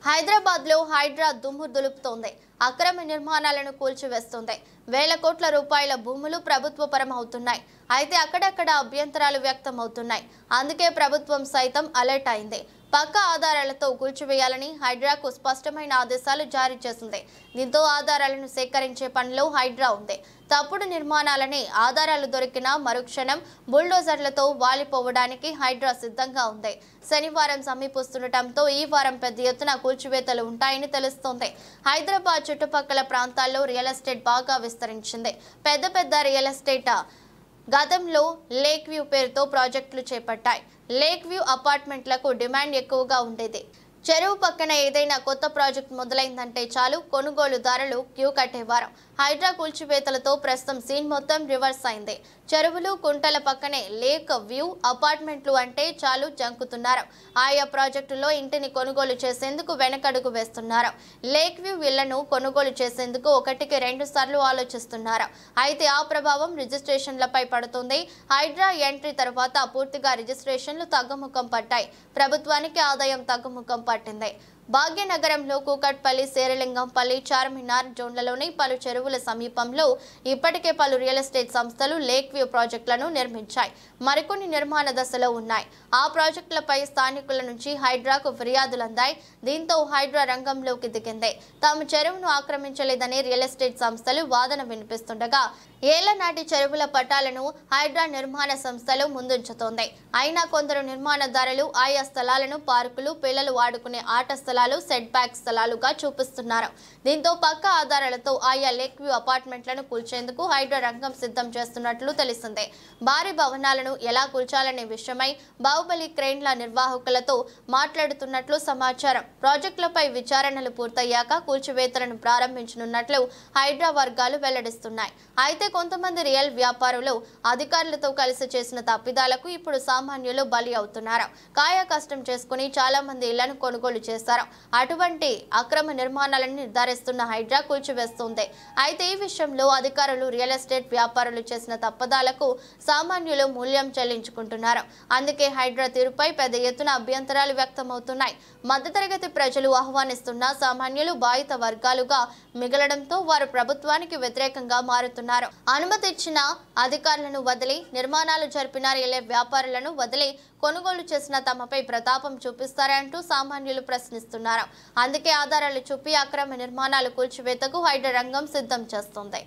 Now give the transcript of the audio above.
హైదరాబాద్ లో హైడ్రా దుమ్ము దులుపుతోంది. అక్రమ నిర్మాణాలను కూల్చివేస్తోంది. వేల కోట్ల రూపాయల భూములు ప్రభుత్వ పరం అవుతున్నాయి. అయితే అక్కడక్కడ అభ్యంతరాలు వ్యక్తమవుతున్నాయి. అందుకే ప్రభుత్వం సైతం అలర్ట్ అయింది. పక్కా ఆధారాలతో కూల్చివేయాలని హైడ్రాకు స్పష్టమైన ఆదేశాలు జారీ చేసింది. దీంతో ఆధారాలను సేకరించే పనిలో హైడ్రా ఉంది. తప్పుడు నిర్మాణాలని ఆధారాలు దొరికిన మరుక్షణం బుల్డోజర్లతో వాలిపోవడానికి హైడ్రా సిద్ధంగా ఉంది. శనివారం సమీపిస్తుండటంతో ఈ వారం పెద్ద ఎత్తున కూల్చివేతలు ఉంటాయని తెలుస్తోంది. హైదరాబాద్ చుట్టుపక్కల ప్రాంతాల్లో రియల్ ఎస్టేట్ బాగా విస్తరించింది. పెద్ద పెద్ద రియల్ ఎస్టేట్ గతంలో లేక్ వ్యూ పేరుతో ప్రాజెక్టులు చేపట్టాయి. లేక్ వ్యూ అపార్ట్మెంట్లకు డిమాండ్ ఎక్కువగా ఉండేది. చెరువు పక్కన ఏదైనా కొత్త ప్రాజెక్ట్ మొదలైందంటే చాలు కొనుగోలుదారులు క్యూ కట్టేవారు. హైడ్రా కూల్చివేతలతో ప్రస్తుతం సీన్ మొత్తం రివర్స్ అయింది. చెరువులు కుంటల పక్కనే లేక్ వ్యూ అపార్ట్మెంట్లు అంటే చాలు జంకుతున్నారు. ఆయా ప్రాజెక్టులో ఇంటిని కొనుగోలు చేసేందుకు వెనకడుగు వేస్తున్నారు. లేక్ వ్యూ ఇళ్లను కొనుగోలు చేసేందుకు 1కి 2 సార్లు ఆలోచిస్తున్నారు. అయితే ఆ ప్రభావం రిజిస్ట్రేషన్లపై పడుతుంది. హైడ్రా ఎంట్రీ తర్వాత పూర్తిగా రిజిస్ట్రేషన్లు తగ్గుముఖం పట్టాయి. ప్రభుత్వానికి ఆదాయం తగ్గుముఖం పట్టింది. భాగ్యనగరంలో కూకట్పల్లి, శేరిలింగంపల్లి, చార్మినార్ జోన్లలోని పలు చెరువుల సమీపంలో ఇప్పటికే పలు రియల్ ఎస్టేట్ సంస్థలు లేక్ వ్యూ ప్రాజెక్టులను నిర్మించాయి. మరికొన్ని నిర్మాణ దశలో ఉన్నాయి. ఆ ప్రాజెక్టులపై స్థానికుల నుంచి హైడ్రాకు ఫిర్యాదులు అందాయి. దీంతో హైడ్రా రంగంలోకి దిగింది. తాము చెరువును ఆక్రమించలేదని రియల్ ఎస్టేట్ సంస్థలు వాదన వినిపిస్తుండగా ఏళ్ల నాటి చెరువుల పట్టాలను హైడ్రా నిర్మాణ సంస్థలు ముందుంచుతోంది. అయినా కొందరు నిర్మాణదారులు ఆయా స్థలాలను పార్కులు, పిల్లలు ఆడుకునే ఆట స్థలాలు, సెట్ బ్యాక్ స్థలాలుగా చూపిస్తున్నారు. దీంతో పక్కా ఆధారాలతో ఆయా లేక్ వ్యూ అపార్ట్మెంట్లను కూల్చేందుకు హైడ్రా రంగం సిద్ధం చేస్తున్నట్లు తెలిసిందే. భారీ భవనాలను ఎలా కూల్చాలనే విషయమై బాహుబలి క్రేన్ల నిర్వాహకులతో మాట్లాడుతున్నట్లు సమాచారం. ప్రాజెక్టులపై విచారణలు పూర్తయ్యాక కూల్చివేతలను ప్రారంభించనున్నట్లు హైడ్రా వర్గాలు వెల్లడిస్తున్నాయి. అయితే కొంతమంది రియల్ వ్యాపారులు అధికారులతో కలిసి చేసిన తప్పిదాలకు ఇప్పుడు సామాన్యులు బలి అవుతున్నారు. కాయ కష్టం చేసుకుని చాలా మంది ఇళ్లను కొనుగోలు చేశారు. అటువంటి అక్రమ నిర్మాణాలను నిర్ధారిస్తున్న హైడ్రా కూల్చివేస్తుంది. అయితే ఈ విషయంలో అధికారులు, రియల్ ఎస్టేట్ వ్యాపారులు చేసిన తప్పిదాలకు సామాన్యులు మూల్యం చెల్లించుకుంటున్నారు. అందుకే హైడ్రా తీరుపై పెద్ద ఎత్తున అభ్యంతరాలు వ్యక్తమవుతున్నాయి. మధ్యతరగతి ప్రజలు ఆహ్వానిస్తున్న సామాన్యులు బాధిత వర్గాలుగా మిగలడంతో వారు ప్రభుత్వానికి వ్యతిరేకంగా మారుతున్నారు. అనుమతి ఇచ్చిన అధికారులను వదిలి, నిర్మాణాలు జరిపిన రియల్ వ్యాపారులను వదిలి కొనుగోలు చేసిన తమపై ప్రతాపం చూపిస్తారంటూ సామాన్యులు ప్రశ్నిస్తున్నారు. అందుకే ఆధారాలు చూపి అక్రమ నిర్మాణాలు కూల్చివేతకు హైడ్రా రంగం సిద్ధం చేస్తుంది.